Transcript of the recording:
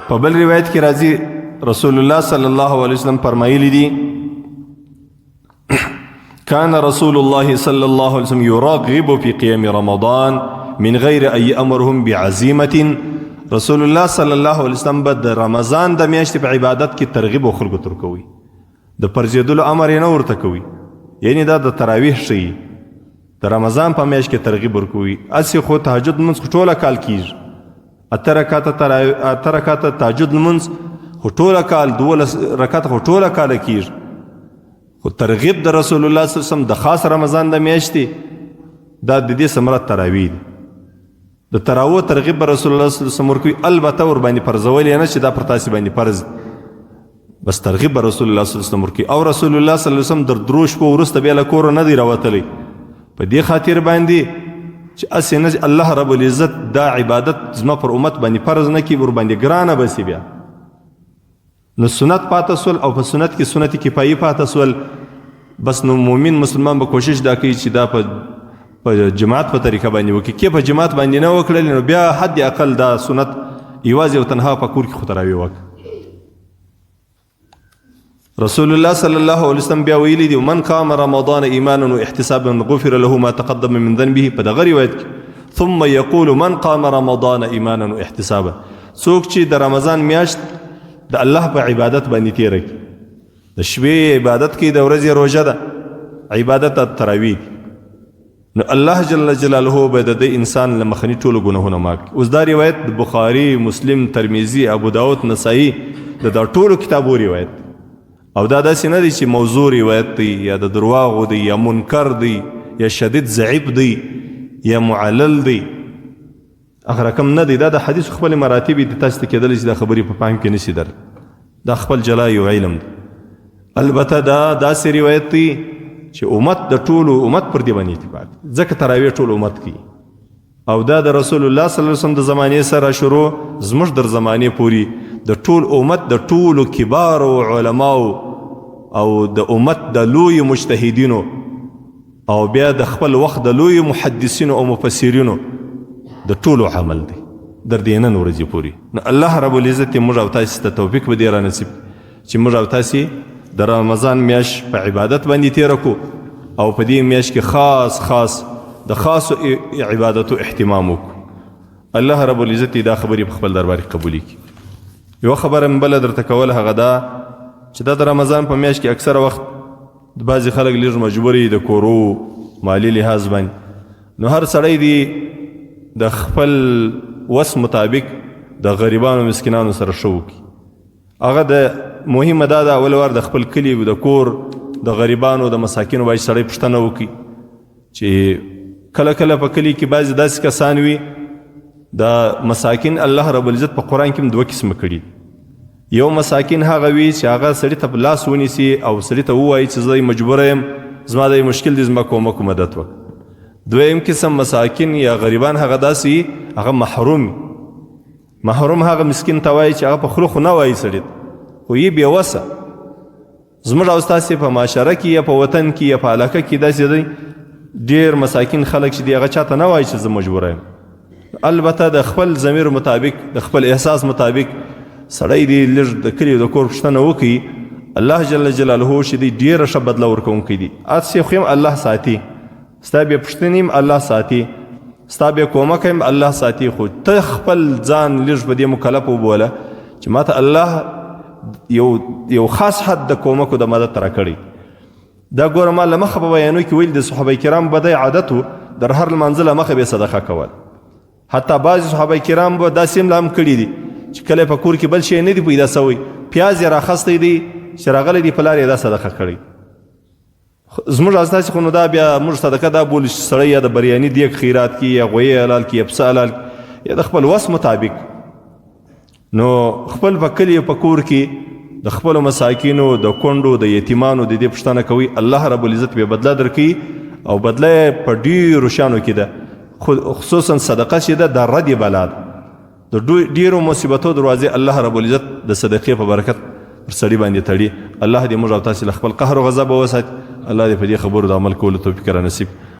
په بل روایت کې راځي رسول الله صلی الله علیه وسلم فرمایلی دي كان رسول الله صلى الله عليه وسلم يرغب في قيام رمضان من غير أن يأمرهم بعزيمة. رسول الله صلى الله عليه وسلم د رمضان د میاشتې په عبادت کې ترغیب او خلکو ته ورکوي، د پرځېدلو امر یې نه ورته کوي، یعنی دا د تراویح ښیي، د رمضان په میاشت کې ترغیب ورکوي. هسې خو تهجد لمونځ خو ټوله کال کېږي، اته رکاته تهجد لمونځ خو ټوله کال، 12 رکعته خو ټوله کاله کېږي. خو ترغیب د رسول الله صلی الله علیه وسلم د خاص رمضان د میاشتې دا د دې ثمره تراویح دي. د تراویح ترغیب به رسول الله صلی الله علیه وسلم ورکوي، البته ور باندې فرضول یې نه چې دا پر تاسې باندې فرض، بس ترغیب به رسول الله صلی الله علیه وسلم ورکوي. او رسول الله صلی الله علیه وسلم د درو شپو وروسته بیا له کوره نه دی راوتلی، په دې خاطر باندې چې هسې نه الله رب العزت دا عبادت زما پر امت باندې فرض نه کړي، ور باندې ګرانه بسي بیا نو سنت پاته سول، او په سنت کې سنت کفایي پاته سول. بس نو مومن مسلمان به کوشش دا کوي چې دا په جماعت په طریقه باندې وکړي. کې په جماعت باندې نه وکړل نو بیا حد اقل دا سنت یوازې او تنها په کور کې خو تراویح وکړه. رسول الله صلی الله علیه وسلم بیا ویلی دی من قام رمضان ایمانا واحتسابا غفر له ما تقدم من ذنبه. په دغه روایت کې ثم یقول من قام رمضان ایمانا واحتسابا، څوک چې د رمضان میاشت د الله په عبادت باندې تیره کړي، د شپې عبادت کوي، د ورځې روژه ده، عبادت تراویح، نو الله جل جلاله به د انسان له مخنی ټولو ګناهونه معاف کړي. اوس دا روایت د بخاري، مسلم، ترمذي، ابو داود، نسائی د دا ټولو کتابو روایت، او دا داسې نه دی چې موضوع روایت دی یا د درواغو دی یا منکر دی یا شدید ضعیف دی یا معلل دی، هغه رقم نه دی. دا د حدیث خپل مراتب دي، تاسو ته کېدلی چې دا خبرې په پام کې نشي در، دا خپل جلای او علم دی. البته دا داسې روایت دی چې امت د ټولو امت پر دې باندې اتفاق، ځکه تراویح ټول امت کوي، او دا د رسول الله صلی الله علیه وسلم د زمانې سره شروع زموږ در زمانې پوری د ټول امت د ټولو کبارو علماو او د امت د لوی مجتهدینو او بیا د خپل وخت د لوی محدثینو او مفسرینو د ټولو عمل دی در دې نن ورځې پورې. نو الله رب العزت موږ او تاسو ته توفیق به دې را نصیب چې موږ او تاسو د رمضان میاشت په عبادت باندې تېره کړو، او په دې میاشت کې خاص د خاصو عبادتو اهتمام وکړو. الله رب العزت دا خبرې په خپل دربار کې قبول کړي. یو خبره م بله درته کول هغه دا چې دا د رمضان په میاشت کې اکثره وخت د بعضې خلک لږ مجبوري د کورو مالی لحاظ باندې، نو هر سړی دی د خپل وس مطابق د غریبانو مسکینانو سره ښه وکړي. هغه د مهمه دا ده اول وار د خپل کلي د کور د غریبانو د مساکینو باید سړی پوښتنه وکړي چې کله کله په کلي کې بعضې داسې کسان وي د مساکین الله رب العزت په قرآن کې هم 2 قسمه کړي. یو مساکین هغه وي چې هغه سړي ته په لاس ونیسي او سړي ته ووایي چې زه مجبوره یم، زما د مشکل دی، زما کومک و مدد وکړه. دویم قسم مساکین یا غریبان هغه داسې هغه محروم هغه مسکین ته وایي چې هغه په خوله خو نه وایي سړي ته، خو یې بېوسه. زموږ او ستاسې په معاشره کې یا په وطن کې یا په علاقه کې داسې دی ډېر مساکین خلک چې دی هغه چاته نه وایي چې زه مجبوره یم. البته د خپل ضمیر مطابق د خپل احساس مطابق سړی دی لږ د کلي د کور پوښتنه وکړي، الله جل جلاله چې دی ډېره ښه بدله ورکوونکی دی. هسې خو یم الله ساتي، ستا بیا پوښتنې هم الله ساتي، ستا بیا کومک هم الله ساتي، خو ته خپل ځان لږ په دې مکلف وبوله چې ما ته الله یو خاص حد د کومک او د مدد راکړی. دا ګوره ما له مخه په بیانو کې ویل د صحابه کرام به دی عادت و در هر لمانځه له مخه به صدقه کول. حتی بعضې صحابه کرام به داسې هم هم کړي دي چې کله په کور کې بل شی نه دی پیدا سوی، پیاز یې راخستی دی چې راغلی دی پلار یې دا صدقه کړی. زموږ استاسې خو نو دا بیا موږ صدقه دا بولو چې سړی یا د بریاني دیګ خیرات کړي یا غویی حلال کړي یا پسه حلال کړي یا د خپل وس مطابق. نو خپل په کلي په کور کې د خپلو مساکینو د کونډو د یتیمانو د دې پوښتنه کوي، الله رب العزت به بدله درکوي، او بدله یې په ډېرو شیانو کې ده، خصوصا صدقه چې ده د ردې بلا ده. د ډېرو مصیبتو دروازې الله رب العزت د صدقې په برکت پر سړي باندې تړي. الله دې موږ او تاسې له خپل قهر او غضب وساتي. الله دې په دې خبرو د عمل کولو توفیق را نصیب